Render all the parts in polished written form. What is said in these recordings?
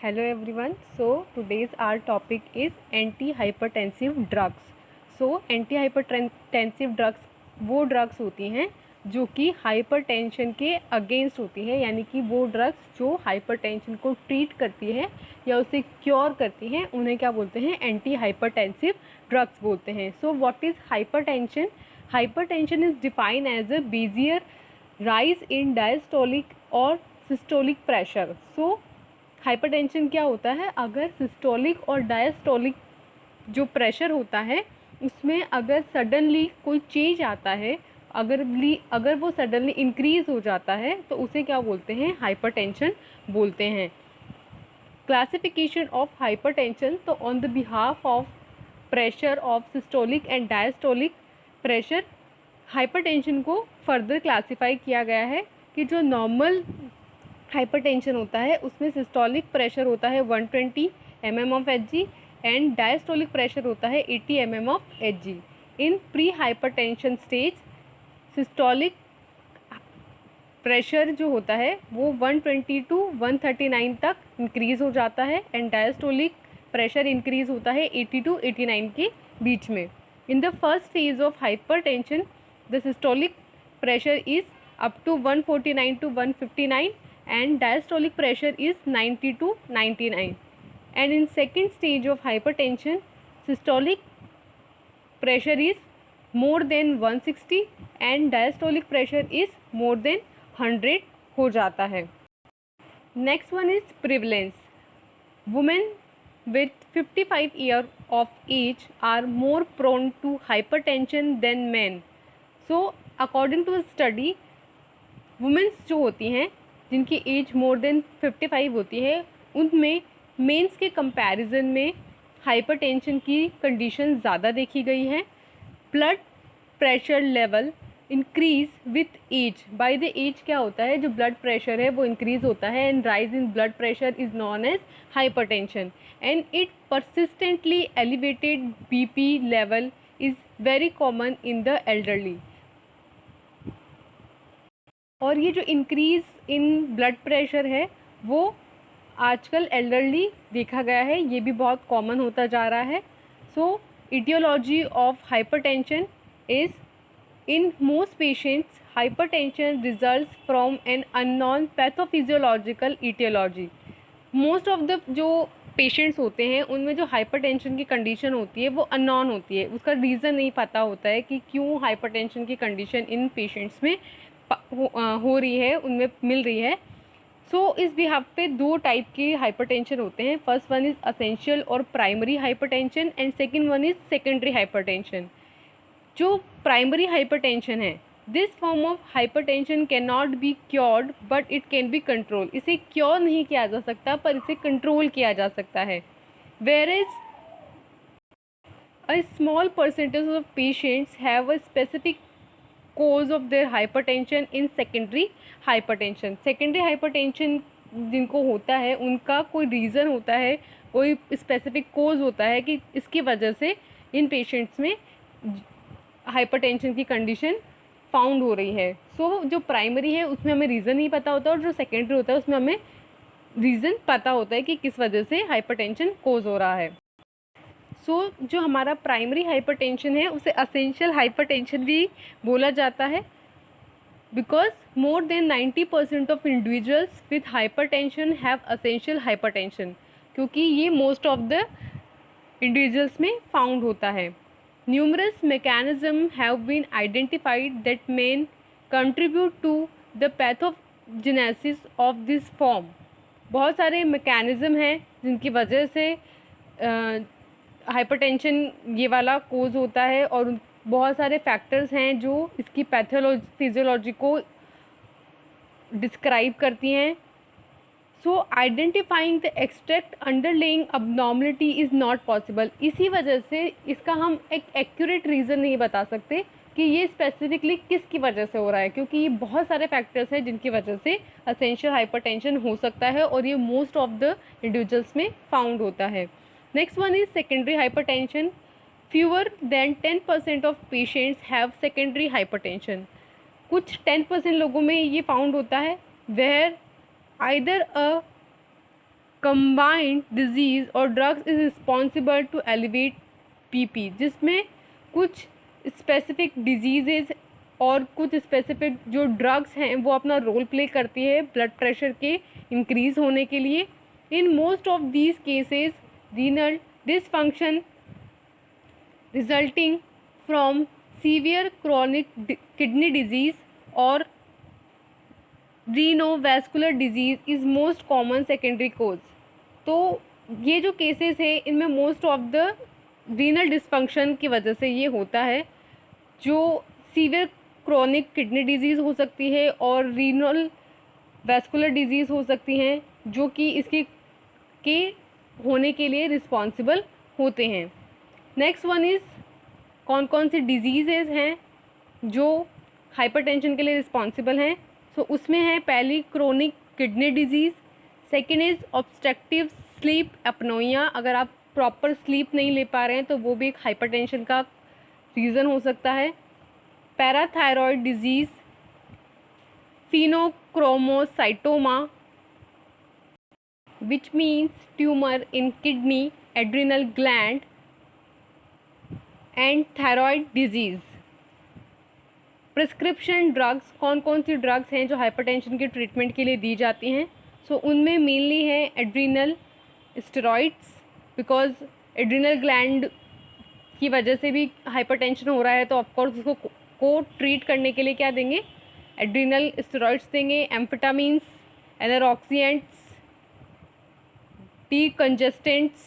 Hello everyone. So today's our topic is anti-hypertensive drugs. So anti-hypertensive drugs वो drugs होती हैं जो कि हाइपरटेंशन के अगेंस्ट होती है, यानी कि वो ड्रग्स जो हाइपरटेंशन को ट्रीट करती है या उसे क्योर करती हैं, उन्हें क्या बोलते हैं? एंटी हाइपरटेंसिव ड्रग्स बोलते हैं. So what is hypertension? Hypertension is defined as a bigger rise in diastolic और सिस्टोलिक प्रेशर. सो हाइपरटेंशन क्या होता है? अगर सिस्टोलिक और डायस्टोलिक जो प्रेशर होता है उसमें अगर सडनली कोई चेंज आता है, अगर वो सडनली इंक्रीज़ हो जाता है तो उसे क्या बोलते हैं? हाइपरटेंशन बोलते हैं. Classification of hypertension. तो on the behalf of pressure of systolic and diastolic pressure, hypertension को फर्दर क्लासीफाई किया गया है कि जो नॉर्मल हाइपरटेंशन होता है उसमें सिस्टोलिक प्रेशर होता है 120 mm of Hg and diastolic pressure होता है 80 mm of Hg. In pre hypertension stage systolic pressure जो होता है वो 120 टू 139 तक इंक्रीज़ हो जाता है एंड डायस्टोलिक प्रेशर इंक्रीज़ होता है 80 टू 89 के बीच में. In the first phase of hypertension the systolic pressure is up to 149 to 159 and diastolic pressure is 90 to 99. And in second stage of hypertension, systolic pressure is more than 160 and diastolic pressure is more than 100 हो जाता है. Next one is prevalence. Women with 55 years of age are more prone to hypertension than men. So according to a study, women जो होती हैं जिनकी as more than 55 होती है उनमें मेंस के कंपैरिजन में हाइपरटेंशन की कंडीशन ज़्यादा देखी गई है. Blood pressure level increase with age. By the age क्या होता है? जो ब्लड प्रेशर है वो इंक्रीज होता है and rise in blood pressure is known as hypertension and it persistently elevated BP level is very common in the elderly. और ये जो इंक्रीज़ इन ब्लड प्रेशर है वो आजकल एल्डरली देखा गया है, ये भी बहुत कॉमन होता जा रहा है. सो etiology of hypertension is in most patients hypertension results from an unknown pathophysiological etiology. Most of the जो पेशेंट्स होते हैं उनमें जो हाइपरटेंशन की कंडीशन होती है वो अननोन होती है, उसका रीज़न नहीं पता होता है कि क्यों हाइपरटेंशन की कंडीशन इन पेशेंट्स में हो रही है, उनमें मिल रही है. सो इस बिहाफ पे दो टाइप के हाइपरटेंशन होते हैं. फर्स्ट वन इज़ असेंशियल और primary hypertension and second one is secondary hypertension. जो प्राइमरी हाइपरटेंशन है, this form of hypertension can not be cured but it can be control. इसे क्योर नहीं किया जा सकता पर इसे कंट्रोल किया जा सकता है. Where is a small percentage of patients have a specific cause of their hypertension in secondary hypertension. secondary hypertension जिनको होता है उनका कोई रीज़न होता है, कोई स्पेसिफिक कोज होता है कि इसकी वजह से इन पेशेंट्स में हाइपरटेंशन की कंडीशन फाउंड हो रही है. सो जो प्राइमरी है उसमें हमें रीज़न नहीं पता होता और जो सेकेंडरी होता है उसमें हमें रीज़न पता होता है कि किस वजह से हाइपरटेंशन कोज हो रहा है. सो जो हमारा प्राइमरी हाइपरटेंशन है उसे असेंशियल हाइपरटेंशन भी बोला जाता है because more than 90% of individuals with hypertension have essential hypertension, क्योंकि ये मोस्ट ऑफ द इंडिविजुअल्स में फाउंड होता है. Numerous mechanism have been identified that main contribute to the pathogenesis of this form. बहुत सारे मैकेनिज्म हैं जिनकी वजह से हाइपरटेंशन ये वाला कोज होता है और बहुत सारे फैक्टर्स हैं जो इसकी फिजियोलॉजी को डिस्क्राइब करती हैं. So identifying the extract underlying abnormality is not possible. इसी वजह से इसका हम एक एक्यूरेट रीज़न नहीं बता सकते कि ये स्पेसिफिकली किसकी वजह से हो रहा है, क्योंकि ये बहुत सारे फैक्टर्स हैं जिनकी वजह से असेंशियल हाइपरटेंशन हो सकता है और ये मोस्ट ऑफ द इंडिविजुअल्स में फाउंड होता है. Next one is secondary hypertension. Fewer than 10% of patients have secondary hypertension. कुछ 10% लोगों में ये फाउंड होता है where either a combined disease और drugs is responsible to elevate PP, जिसमें कुछ स्पेसिफिक डिजीज़ेज और कुछ स्पेसिफिक जो ड्रग्स हैं वो अपना रोल प्ले करती है ब्लड प्रेशर के इंक्रीज़ होने के लिए. In most of these cases renal dysfunction resulting from severe chronic kidney disease और renovascular disease is most common secondary cause. तो ये जो केसेस है इनमें most of the renal dysfunction की वजह से ये होता है. जो सीवियर क्रॉनिक किडनी डिजीज़ हो सकती है और रीनल वैस्कुलर डिजीज़ हो सकती हैं जो कि इसके के होने के लिए रिस्पॉन्सिबल होते हैं. नेक्स्ट वन इज़ कौन कौन सी डिजीज़ेज हैं जो हाइपरटेंशन के लिए रिस्पॉन्सिबल हैं. सो उसमें है पहली chronic kidney disease, second is obstructive sleep apnoea. अगर आप प्रॉपर स्लीप नहीं ले पा रहे हैं तो वो भी एक हाइपरटेंशन का रीज़न हो सकता है. Parathyroid disease, pheochromocytoma which means tumor in kidney, adrenal gland and thyroid disease. Prescription drugs, कौन कौन सी ड्रग्स हैं जो हाइपरटेंशन के ट्रीटमेंट के लिए दी जाती हैं. सो उनमें मेनली है adrenal steroids, because adrenal gland की वजह से भी हाइपरटेंशन हो रहा है तो ऑफकोर्स उसको को ट्रीट करने के लिए क्या देंगे, एड्रीनल स्टेरॉइड्स देंगे. एम्फेटामिन्स, एनरॉक्सिएंट्स, decongestants,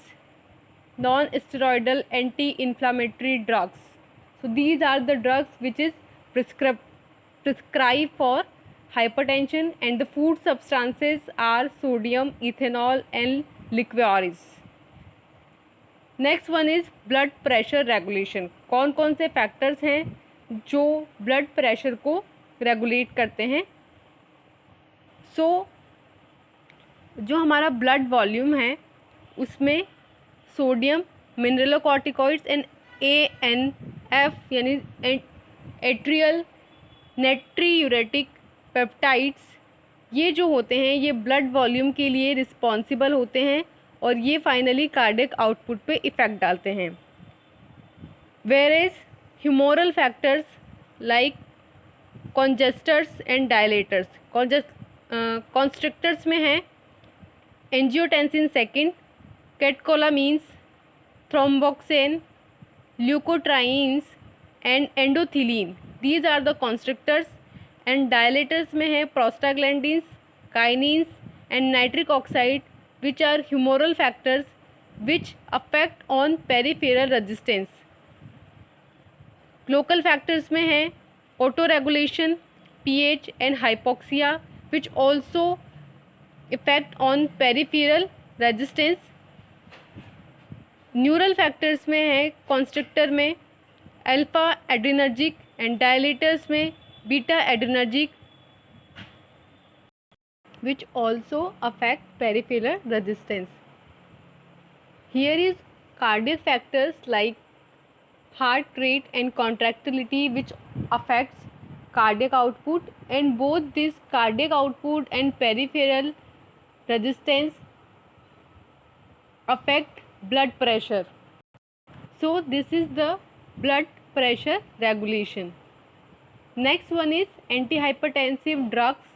non-steroidal anti-inflammatory drugs. So these are the drugs which is prescribed for hypertension, and the food substances are sodium, ethanol and liqueurs. Next one is blood pressure regulation. कौन कौन से factors हैं जो blood pressure को regulate करते हैं. So जो हमारा ब्लड वॉल्यूम है उसमें सोडियम, मिनरलोकॉर्टिकॉइड्स एंड ANF यानी एट्रियल नेट्रीयूरेटिक पेप्टाइड्स, ये जो होते हैं ये ब्लड वॉल्यूम के लिए रिस्पॉन्सिबल होते हैं और ये फाइनली कार्डियक आउटपुट पे इफ़ेक्ट डालते हैं. Various humoral factors like congesters and dilators, constrictors में हैं angiotensin second, catecholamines, thromboxane, leukotrienes and endothelin. These are the constrictors. And dilators में है prostaglandins, kinins and nitric oxide which are humoral factors which affect on peripheral resistance. Local factors में है auto regulation, pH and hypoxia which also effect on peripheral resistance. Neural factors में है constrictor में alpha adrenergic and dilators में beta adrenergic which also affect peripheral resistance. Here is cardiac factors like heart rate and contractility which affects cardiac output, and both this cardiac output and peripheral resistance affect blood pressure. So this is the blood pressure regulation. Next one is antihypertensive drugs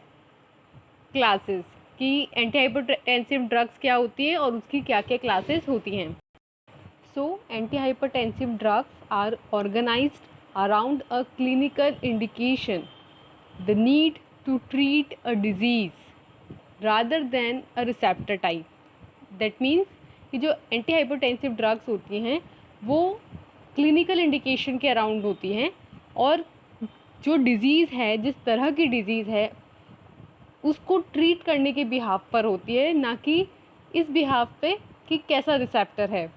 classes, कि antihypertensive drugs क्या होती है और उसकी क्या क्या classes होती हैं. So antihypertensive drugs are organized around a clinical indication, the need to treat a disease rather than a receptor type. That means कि जो antihypertensive drugs होती हैं वो clinical indication के अराउंड होती हैं और जो डिज़ीज़ है, जिस तरह की डिज़ीज़ है उसको ट्रीट करने के बिहाफ पर होती है, ना कि इस बिहाफ पे कि कैसा रिसेप्टर है.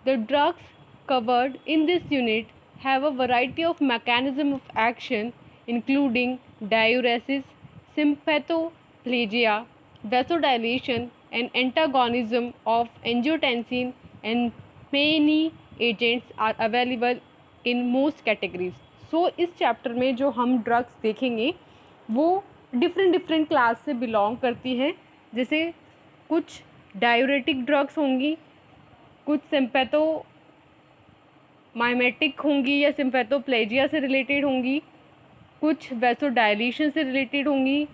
The drugs covered in this unit have a variety of mechanism of action including diuresis, sympathoplegia, vasodilation and antagonism of angiotensin, and many agents are available in most categories. So इस chapter में जो हम drugs देखेंगे वो different class से belong करती हैं. जैसे कुछ डायूरेटिक ड्रग्स होंगी, कुछ सिम्पैथोमाइमेटिक होंगी या सिम्पैथोप्लेजिया से रिलेटेड होंगी, कुछ वैसोडायलेशन से रिलेटेड होंगी,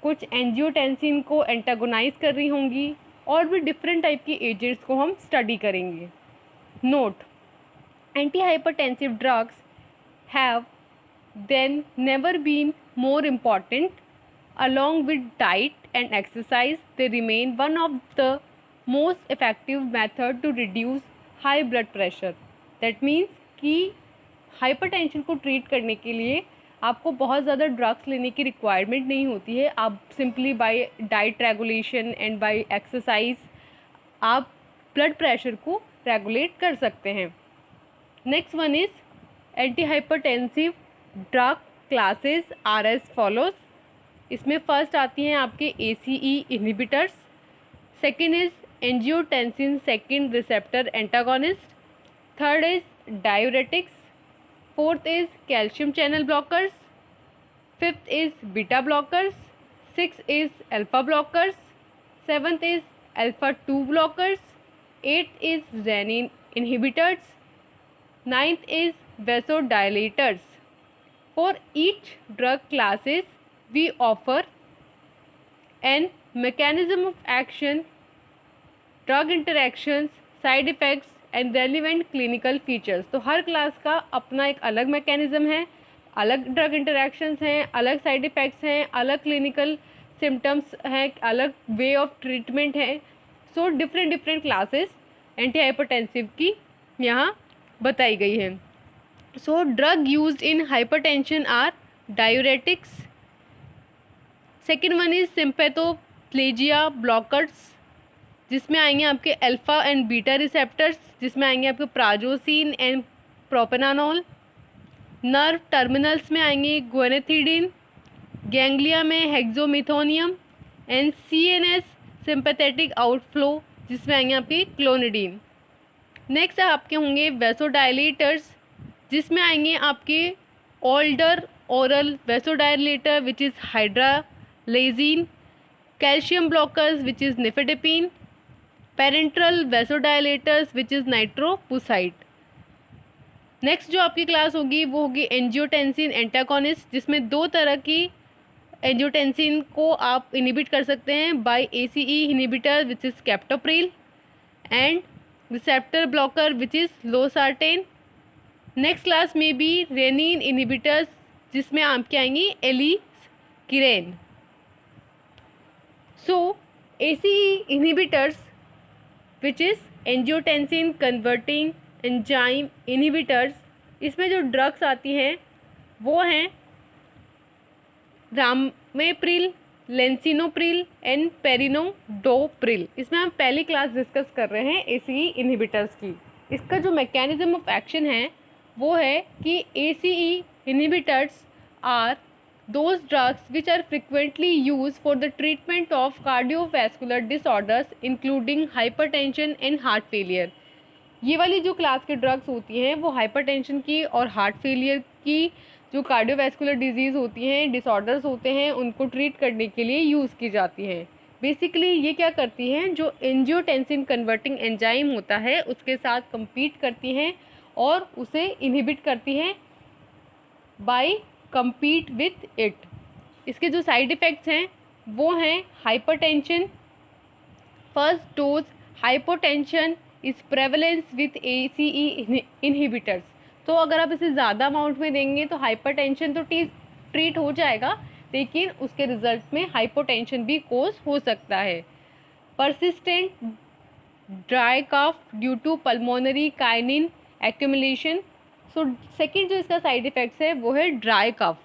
कुछ एंजियोटेंसिन को एंटागोनाइज कर रही होंगी, और भी डिफरेंट टाइप की एजेंट्स को हम स्टडी करेंगे। Note, anti-hypertensive drugs have then never been more important. Along with diet and exercise, they remain one of the most effective method to reduce high blood pressure. That means कि hypertension को treat करने के लिए आपको बहुत ज़्यादा drugs लेने की रिक्वायरमेंट नहीं होती है। आप simply by diet regulation and by exercise आप ब्लड प्रेशर को रेगुलेट कर सकते हैं। Next one is anti hypertensive drug classes are as follows. इसमें फर्स्ट आती हैं आपके ACE inhibitors, second is angiotensin second receptor antagonist, third is diuretics, fourth is calcium channel blockers, fifth is beta blockers, six is alpha blockers, seventh is alpha 2 blockers, eighth is renin inhibitors, ninth is vasodilators. For each drug classes, we offer an mechanism of action, drug interactions, side effects and relevant clinical features. तो हर class का अपना एक अलग mechanism है, अलग drug interactions हैं, अलग side effects हैं, अलग क्लिनिकल सिम्टम्स हैं, अलग वे ऑफ ट्रीटमेंट है। So different classes anti hypertensive की यहाँ बताई गई है। So drug used in hypertension are diuretics, second one is sympathoplegia blockers, जिसमें आएंगे आपके अल्फा एंड बीटा रिसेप्टर्स, जिसमें आएंगे आपके प्राजोसिन एंड प्रोपेनानॉल। नर्व टर्मिनल्स में आएंगे ग्वेनेथिडिन, गैंग्लिया में हेक्सोमिथोनियम एंड CNS सिंपैथेटिक आउटफ्लो, जिसमें आएंगे आपके क्लोनिडीन। नेक्स्ट आपके होंगे वैसोडायलेटर्स, जिसमें आएंगे आपके older oral vasodilator which is hydralazine, calcium blockers which is nifedipine, parenteral vasodilators which is nitroprusside. Next जो आपकी क्लास होगी वो होगी एंजियोटेंसिन एंटागोनिस्ट, जिसमें दो तरह की एंजियोटेंसिन को आप इनहिबिट कर सकते हैं by ACE inhibitor which is captopril and receptor blocker which is losartan. Next class में भी रेनिन इनहिबिटर्स, जिसमें आपके आएंगी aliskiren. So ACE inhibitors which is angiotensin converting enzyme inhibitors, इसमें जो ड्रग्स आती हैं वो हैं रामेप्रिल, लेंसिनोप्रिल एंड पेरिनोडोप्रिल। इसमें हम पहली क्लास डिस्कस कर रहे हैं ACE इनहिबिटर्स की। इसका जो मैकेनिज्म ऑफ एक्शन है वो है कि ACE inhibitors are those drugs which are frequently use for the treatment of cardiovascular disorders including hypertension and heart failure. ये वाली जो क्लास की ड्रग्स होती हैं वो हाइपरटेंशन की और हार्ट फेलियर की जो कार्डियोवैस्कुलर डिजीज़ होती हैं, डिसऑर्डर्स होते हैं, उनको ट्रीट करने के लिए यूज़ की जाती हैं। बेसिकली ये क्या करती हैं, जो एंजियोटेंसिन कन्वर्टिंग एंजाइम होता है उसके साथ compete करती हैं और उसे इनहिबिट करती हैं बाय compete विथ इट। इसके जो साइड इफ़ेक्ट्स हैं वो हैं hypertension, first dose hypotension is prevalence with ACE inhibitors. तो अगर आप इसे ज़्यादा अमाउंट में देंगे तो हाइपरटेंशन तो ट्रीट हो जाएगा, लेकिन उसके रिजल्ट में हाइपोटेंशन भी कोज हो सकता है। Persistent dry cough due to pulmonary kinin accumulation. So second जो इसका साइड इफ़ेक्ट्स है वो है ड्राई कफ।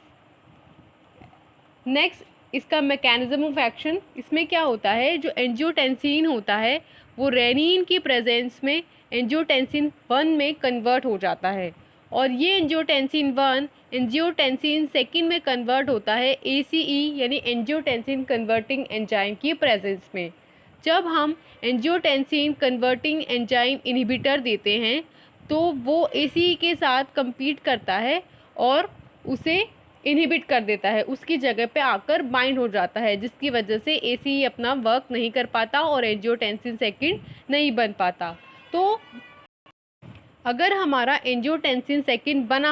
नेक्स्ट इसका मैकेनिज्म ऑफ एक्शन, इसमें क्या होता है, जो एंजियोटेंसिन होता है वो रेनिन की प्रेजेंस में एंजियोटेंसिन 1 में कन्वर्ट हो जाता है, और ये एंजियोटेंसिन 1 एंजियोटेंसिन सेकेंड में कन्वर्ट होता है ACE यानी एंजियोटेंसिन कन्वर्टिंग एंजाइम की प्रेजेंस में। जब हम एंजियोटेंसिन कन्वर्टिंग एंजाइम इनहिबिटर देते हैं तो वो ACE के साथ compete करता है और उसे इनहिबिट कर देता है, उसकी जगह पे आकर बाइंड हो जाता है, जिसकी वजह से ACE अपना वर्क नहीं कर पाता और एंजियोटेंसिन सेकेंड नहीं बन पाता। तो अगर हमारा एंजियोटेंसिन सेकेंड बना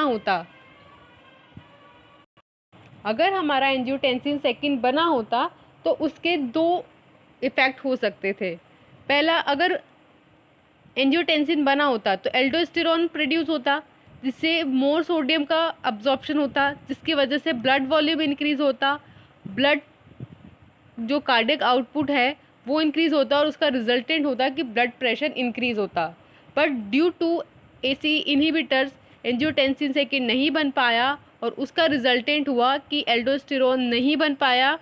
होता, तो उसके दो इफ़ेक्ट हो सकते थे। पहला, अगर एंजियोटेंसिन बना होता तो एल्डोस्टेरोन प्रोड्यूस होता, जिससे मोर सोडियम का अब्जॉर्प्शन होता, जिसकी वजह से ब्लड वॉल्यूम इंक्रीज होता, ब्लड जो कार्डियक आउटपुट है वो इंक्रीज होता और उसका रिजल्टेंट होता कि ब्लड प्रेशर इंक्रीज होता। But due to ACE inhibitors angiotensin second नहीं बन पाया और उसका रिजल्टेंट हुआ कि एल्डोस्टेरोन नहीं बन पाया,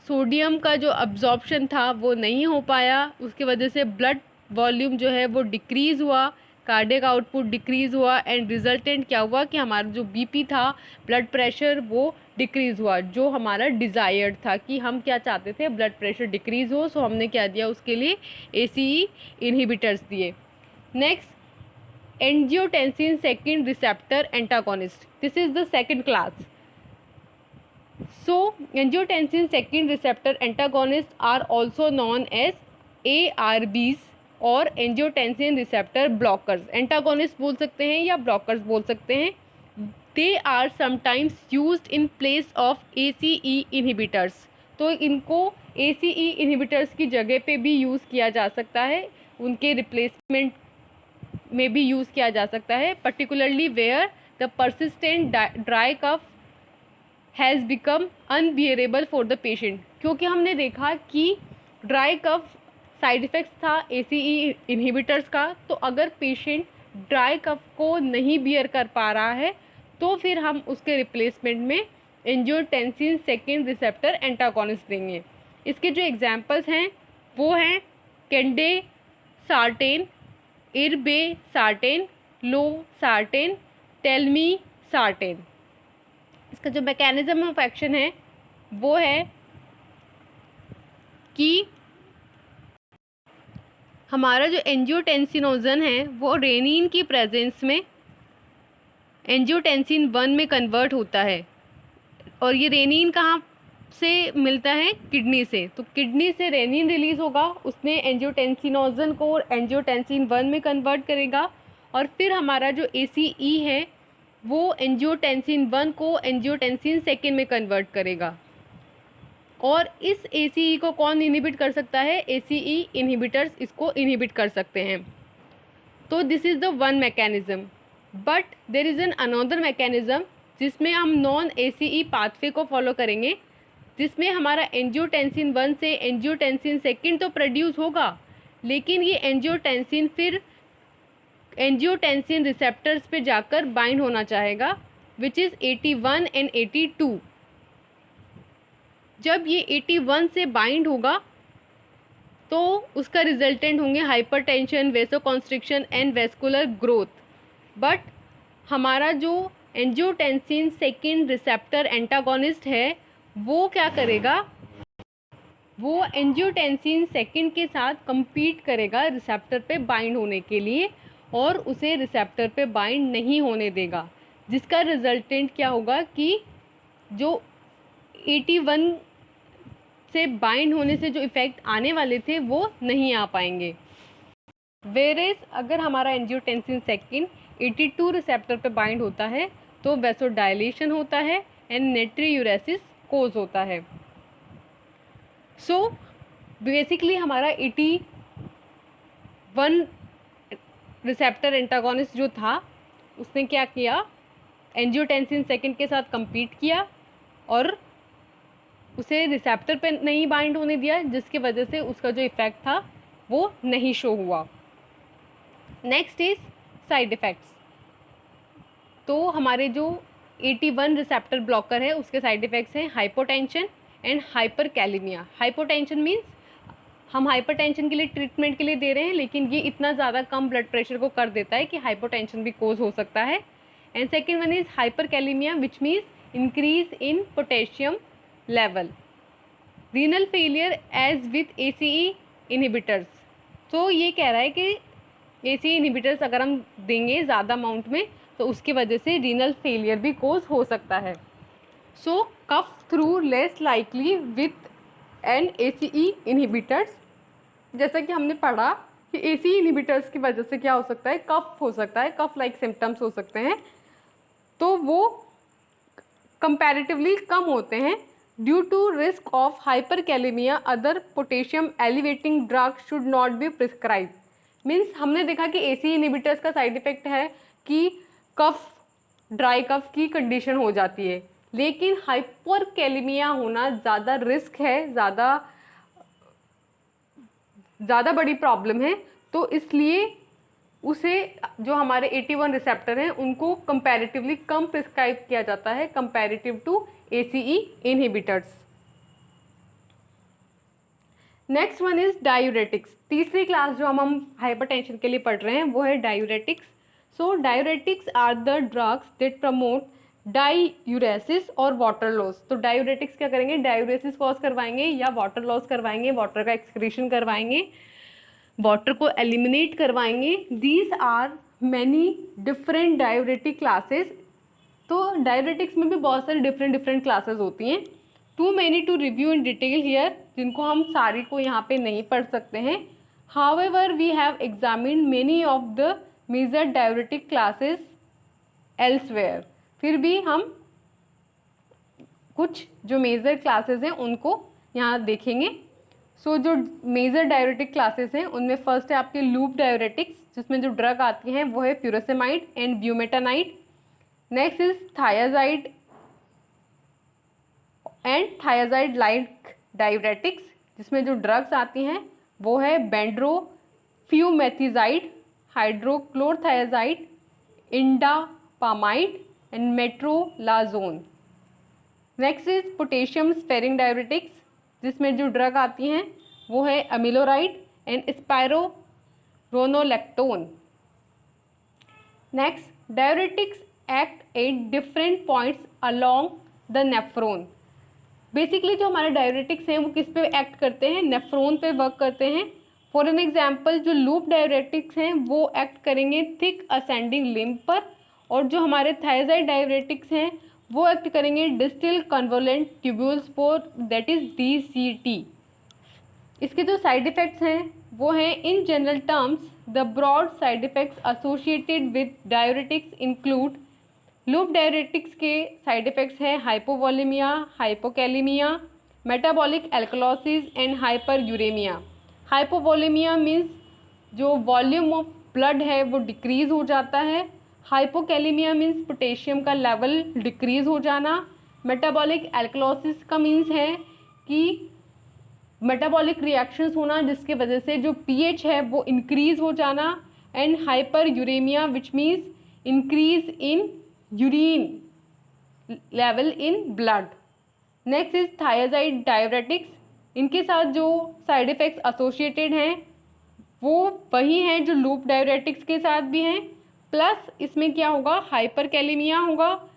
सोडियम का जो अब्जॉर्प्शन था वो नहीं हो पाया, उसकी वजह से ब्लड वॉल्यूम जो है वो डिक्रीज़ हुआ, कार्डियक आउटपुट डिक्रीज़ हुआ एंड रिजल्टेंट क्या हुआ कि हमारा जो BP था, ब्लड प्रेशर, वो डिक्रीज़ हुआ, जो हमारा डिज़ायर्ड था कि हम क्या चाहते थे, ब्लड प्रेशर डिक्रीज़ हो। सो हमने क्या दिया उसके लिए, ACE इनहिबिटर्स दिए। Next, angiotensin second receptor antagonist, this is the second class. So, angiotensin second receptor antagonists are also known as ARBs और angiotensin receptor blockers। Antagonist बोल सकते हैं या blockers बोल सकते हैं। They are sometimes used in place of ACE inhibitors। तो इनको ACE inhibitors की जगह पे भी यूज़ किया जा सकता है, उनके रिप्लेसमेंट में भी यूज़ किया जा सकता है, particularly where the persistent dry cough has become unbearable for the patient. क्योंकि हमने देखा कि ड्राई कफ साइड इफ़ेक्ट्स था ACE इनहिबिटर्स का, तो अगर पेशेंट ड्राई कफ को नहीं बियर कर पा रहा है तो फिर हम उसके रिप्लेसमेंट में एंजियोटेंसिन सेकेंड रिसेप्टर एंटागोनिस्ट देंगे। इसके जो एग्जांपल्स हैं वो हैं कैंडे सार्टेन, इरबे सार्टेन, लो सार्टेन, टेलमी सार्टेन। इसका जो मैकेनिज्म ऑफ एक्शन है वो है कि हमारा जो एंजियोटेंसिनोजन है वो रेनिन की प्रेजेंस में एंजियोटेंसिन 1 में कन्वर्ट होता है, और ये रेनिन कहाँ से मिलता है, किडनी से। तो किडनी से रेनिन रिलीज़ होगा, उसने एंजियोटेंसिनोजन को एंजियोटेंसिन 1 में कन्वर्ट करेगा, और फिर हमारा जो ACE है वो एंजियोटेंसिन 1 को एंजियोटेंसिन सेकेंड में कन्वर्ट करेगा। और इस ACE को कौन इनहिबिट कर सकता है, ACE इनहिबिटर्स इसको इनहिबिट कर सकते हैं। तो this is the one mechanism. But there is an another mechanism जिसमें हम नॉन ACE पाथवे को फॉलो करेंगे, जिसमें हमारा एंजियोटेंसिन 1 से एंजियोटेंसिन सेकेंड तो प्रोड्यूस होगा, लेकिन ये एंजियोटेंसिन फिर एंजियोटेंसिन रिसेप्टर्स पे जाकर बाइंड होना चाहेगा, विच इज़ 81 एंड 82। जब ये 81 से बाइंड होगा तो उसका रिजल्टेंट होंगे hypertension, vasoconstriction and vascular growth. But हमारा जो एंजियोटेंसिन सेकेंड रिसेप्टर एंटागोनिस्ट है वो क्या करेगा, वो एंजियोटेंसिन सेकेंड के साथ compete करेगा रिसेप्टर पे बाइंड होने के लिए, और उसे रिसेप्टर पे बाइंड नहीं होने देगा, जिसका रिजल्टेंट क्या होगा कि जो 81 से बाइंड होने से जो इफ़ेक्ट आने वाले थे वो नहीं आ पाएंगे। वेरेज अगर हमारा एंजियोटेंसिन सेकेंड 82 रिसेप्टर पे बाइंड होता है तो वेसोडाइलेशन होता है एंड नेट्रीयूरेसिस कोज होता है। सो बेसिकली हमारा 81 रिसेप्टर एंटागोनिस्ट जो था उसने क्या किया, एंजियोटेंसिन सेकेंड के साथ compete किया और उसे रिसेप्टर पे नहीं बाइंड होने दिया, जिसकी वजह से उसका जो इफ़ेक्ट था वो नहीं शो हुआ। Next is side effects. तो हमारे जो 81 रिसेप्टर ब्लॉकर है उसके साइड इफ़ेक्ट्स हैं hypotension and hyperkalaemia. Hypotension means हम हाइपरटेंशन के लिए ट्रीटमेंट के लिए दे रहे हैं, लेकिन ये इतना ज़्यादा कम ब्लड प्रेशर को कर देता है कि हाइपोटेंशन भी कोज हो सकता है। And second one is hyperkalaemia which means increase in potassium level. Renal failure as with ACE inhibitors. तो ये कह रहा है कि ACE इनहिबिटर्स अगर हम देंगे ज़्यादा अमाउंट में तो उसकी वजह से रीनल फेलियर भी कोज हो सकता है। So cough through less likely with an ACE inhibitors. जैसा कि हमने पढ़ा कि ACE इनहिबिटर्स की वजह से क्या हो सकता है, कफ हो सकता है, कफ लाइक सिम्टम्स हो सकते हैं, तो वो कंपैरेटिवली कम होते हैं। Due to risk of hyperkalaemia other potassium elevating drug should not be prescribe. Means हमने देखा कि ACE इनहिबिटर्स का साइड इफेक्ट है कि कफ, ड्राई कफ की कंडीशन हो जाती है, लेकिन हाइपरकैलेमिया होना ज़्यादा रिस्क है, ज़्यादा बड़ी प्रॉब्लम है, तो इसलिए उसे जो हमारे 81 रिसेप्टर हैं उनको कंपैरेटिवली कम प्रिस्क्राइब किया जाता है comparative to ACE inhibitors. Next one is diuretics. तीसरी क्लास जो हम हाइपरटेंशन के लिए पढ़ रहे हैं वो है diuretics. So diuretics are the drugs that promote diuresis और वाटर लॉस। तो डायूरेटिक्स क्या करेंगे, डायूरेसिस कॉज करवाएंगे या वाटर लॉस करवाएंगे, वाटर का एक्सक्रीशन करवाएंगे, वाटर को एलिमिनेट करवाएंगे। These are many different diuretic classes. तो डायूरेटिक्स में भी बहुत सारी डिफरेंट क्लासेस होती हैं। Too many to review in detail here, जिनको हम सारी को यहाँ पे नहीं पढ़ सकते हैं। However we have examined many of the major diuretic classes elsewhere. फिर भी हम कुछ जो मेजर क्लासेस हैं उनको यहाँ देखेंगे। सो जो मेजर डायूरेटिक क्लासेस हैं उनमें फर्स्ट है आपके लूप डायूरेटिक्स, जिसमें जो ड्रग आती हैं वो है furosemide and bumetanide. Next is thiazide and thiazide like diuretics, जिसमें जो ड्रग्स आती हैं वो है bendroflumethiazide, hydrochlorothiazide, indapamide and metolazone. Next is potassium sparing diuretics, जिसमें जो ड्रग आती हैं वो है amiloride and spironolactone. Next, diuretics act at different points along the nephron. Basically जो हमारे डायूरेटिक्स हैं वो किस पे एक्ट करते हैं, नेफ्रॉन पे वर्क करते हैं। फॉर एन एग्जांपल जो लूप डायूरेटिक्स हैं वो एक्ट करेंगे थिक असेंडिंग लिम्ब पर, और जो हमारे थायजाइड डायूरेटिक्स हैं वो एक्ट करेंगे डिस्टल कन्वोलेंट ट्यूब्यूल्स पर, दैट इज DCT। इसके जो साइड इफ़ेक्ट्स हैं वो हैं in general terms the broad side effects associated with diuretics include. Loop diuretics के साइड इफ़ेक्ट्स हैं hypovolaemia, hypokalaemia, metabolic alkalosis and hyperuricaemia. Hypovolaemia means जो volume of blood है वो डिक्रीज़ हो जाता है। हाइपोकैलेमिया मीन्स पोटेशियम का लेवल डिक्रीज़ हो जाना। मेटाबॉलिक एल्कलोसिस का मीन्स है कि मेटाबॉलिक रिएक्शंस होना जिसके वजह से जो pH है वो इंक्रीज़ हो जाना। And hyperuricaemia which means increase in urine level in blood. Next is thiazide diuretics. इनके साथ जो साइड इफ़ेक्ट्स एसोसिएटेड हैं वो वही हैं जो लूप डायूरेटिक्स के साथ भी हैं, प्लस इसमें क्या होगा, हाइपरकैलेमिया होगा,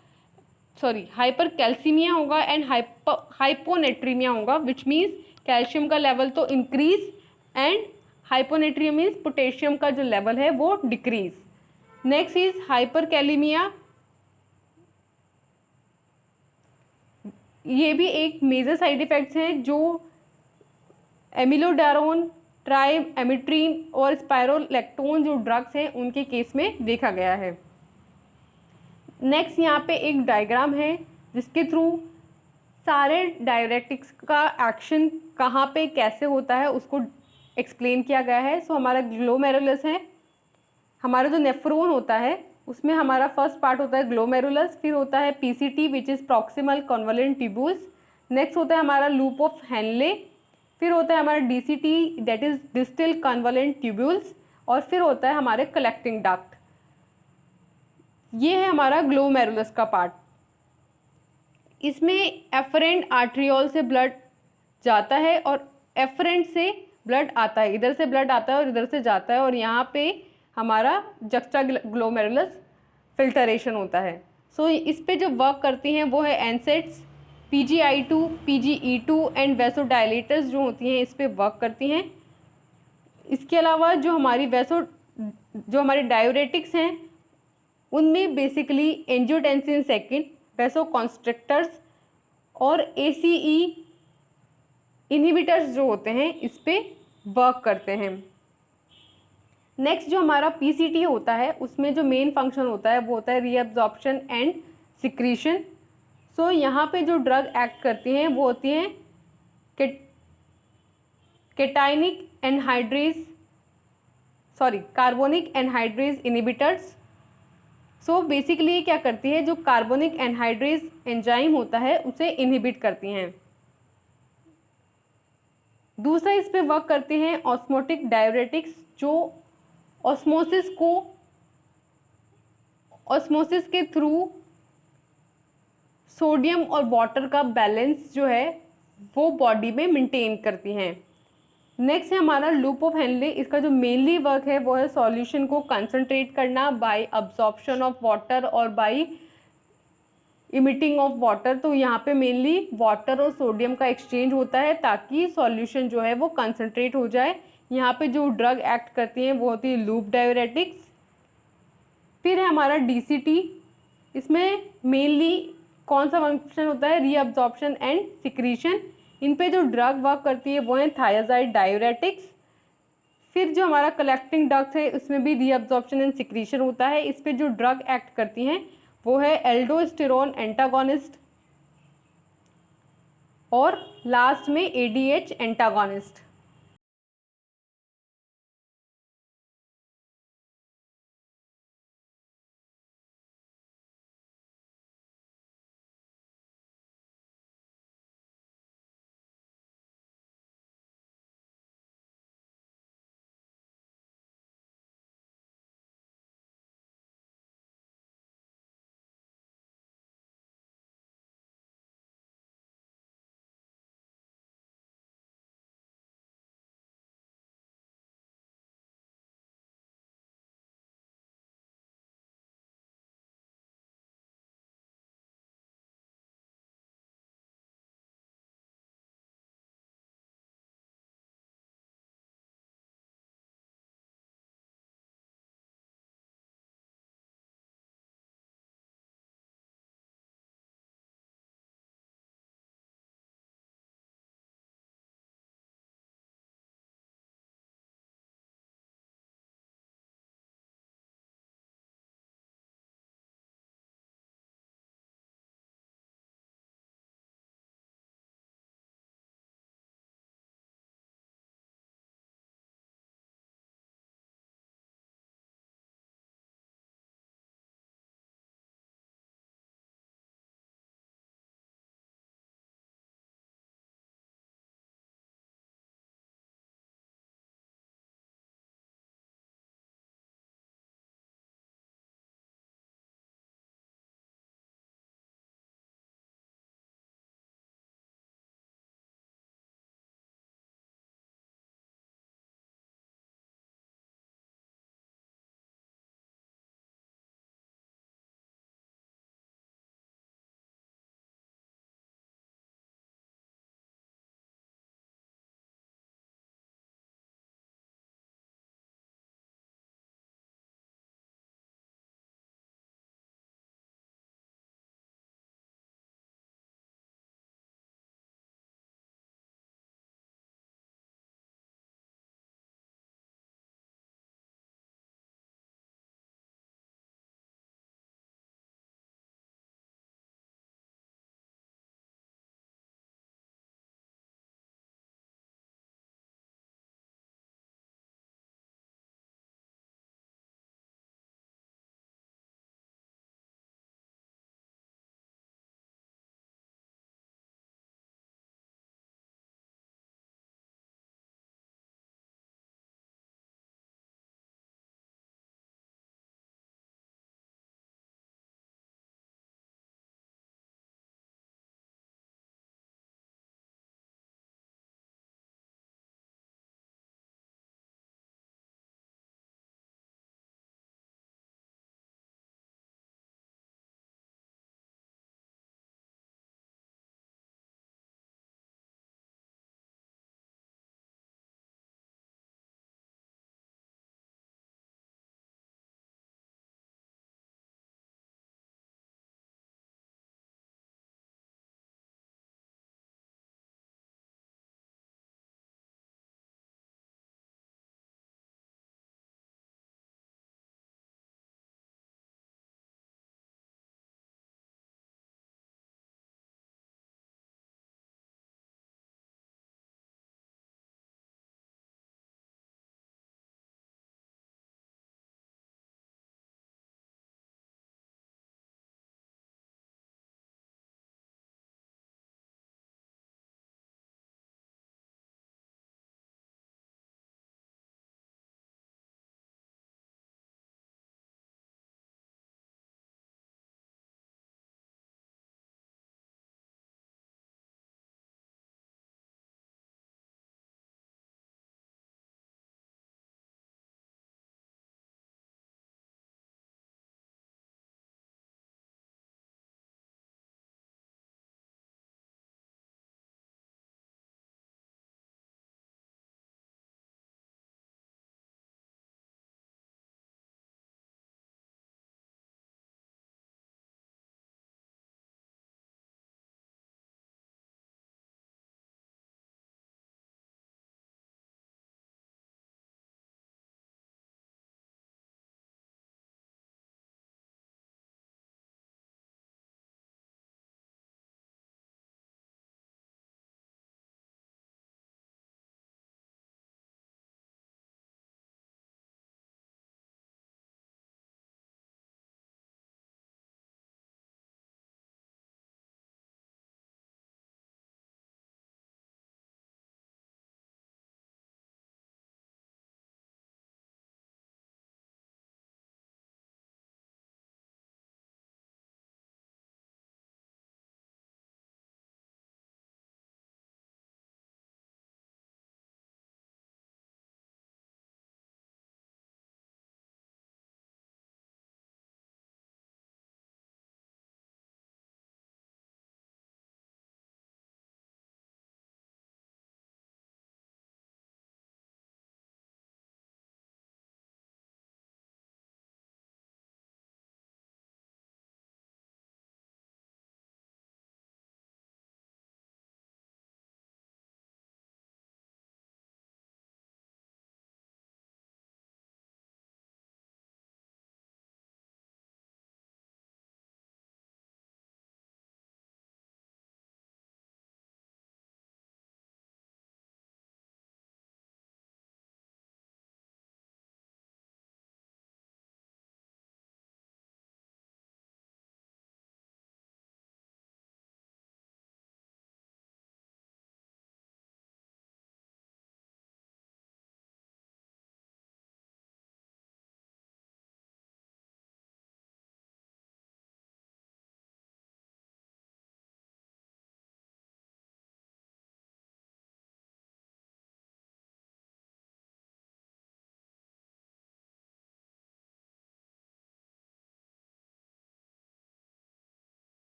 सॉरी हाइपरकैल्सीमिया होगा एंड हाइपोनेट्रीमिया होगा, विच मीन्स कैल्शियम का लेवल तो increase and hyponatraemia means potassium का जो लेवल है वो डिक्रीज। नेक्स्ट इज हाइपरकैलेमिया, ये भी एक मेजर साइड इफ़ेक्ट्स हैं जो एमिलोडारोन, ट्राइएमिट्रीन और स्पायरोलेक्टोन जो ड्रग्स हैं उनके केस में देखा गया है। नेक्स्ट यहाँ पे एक डायग्राम है जिसके थ्रू सारे डायूरेटिक्स का एक्शन कहाँ पे कैसे होता है उसको एक्सप्लेन किया गया है। सो हमारा ग्लोमेरुलस है, हमारा जो नेफ्रॉन होता है उसमें हमारा फर्स्ट पार्ट होता है ग्लोमेरुलस, फिर होता है PCT which is proximal convoluted tubules, next होता है हमारा लूप ऑफ हेनले, फिर होता है हमारा DCT that is distal convoluted tubules, और फिर होता है हमारे कलेक्टिंग डक्ट। ये है हमारा ग्लोमेरुलस का पार्ट। इसमें एफरेंट आर्ट्रियोल से ब्लड जाता है और एफरेंट से ब्लड आता है, इधर से ब्लड आता है और इधर से जाता है, और यहाँ पे हमारा जक्स्टा ग्लोमेरुलस फिल्टरेशन होता है। सो इस पे जो वर्क करती हैं वो है एनसेट्स, PGI2, PGE2 एंड वेसोडाइलेटर्स जो होती हैं इस पे वर्क करती हैं। इसके अलावा जो हमारे डायूरेटिक्स हैं उनमें बेसिकली एंजियोटेंसिन सेकेंड, वेसोकॉन्स्ट्रिक्टर्स, और ACE इनहिबिटर्स जो होते हैं इस पे वर्क करते हैं। नेक्स्ट जो हमारा PCT होता है उसमें जो मेन फंक्शन होता है वो होता है रीअब्जॉर्प्शन एंड सिक्रीशन। सो यहाँ पे जो ड्रग एक्ट करती हैं वो होती हैं carbonic anhydrase inhibitors. So basically ये क्या करती है, जो कार्बोनिक एनहाइड्रेज एंजाइम होता है उसे इनहिबिट करती हैं। दूसरा इस पे वर्क करते हैं ऑस्मोटिक डायरेटिक्स, जो ऑस्मोसिस के थ्रू सोडियम और वाटर का बैलेंस जो है वो बॉडी में मेंटेन करती हैं। नेक्स्ट है हमारा लूप ऑफ हेनले। इसका जो मेनली वर्क है वो है सॉल्यूशन को कंसंट्रेट करना बाय अब्जॉर्प्शन ऑफ वाटर और बाय इमिटिंग ऑफ वाटर। तो यहाँ पे मेनली वाटर और सोडियम का एक्सचेंज होता है ताकि सॉल्यूशन जो है वो कंसंट्रेट हो जाए। यहाँ पे जो ड्रग एक्ट करती हैं वो होती है लूप डायरेटिक्स। फिर है हमारा DCT। इसमें मेनली कौन सा फंक्शन होता है, रीअब्जॉर्प्शन एंड सिक्रीशन। इन पे जो ड्रग वर्क करती है वो है थायाजाइड डायूरेटिक्स। फिर जो हमारा कलेक्टिंग डक्ट है उसमें भी रीअब्जॉर्प्शन एंड सिक्रीशन होता है। इस पे जो ड्रग एक्ट करती हैं वो है एल्डोस्टेरोन एंटागोनिस्ट और लास्ट में ADH एंटागोनिस्ट।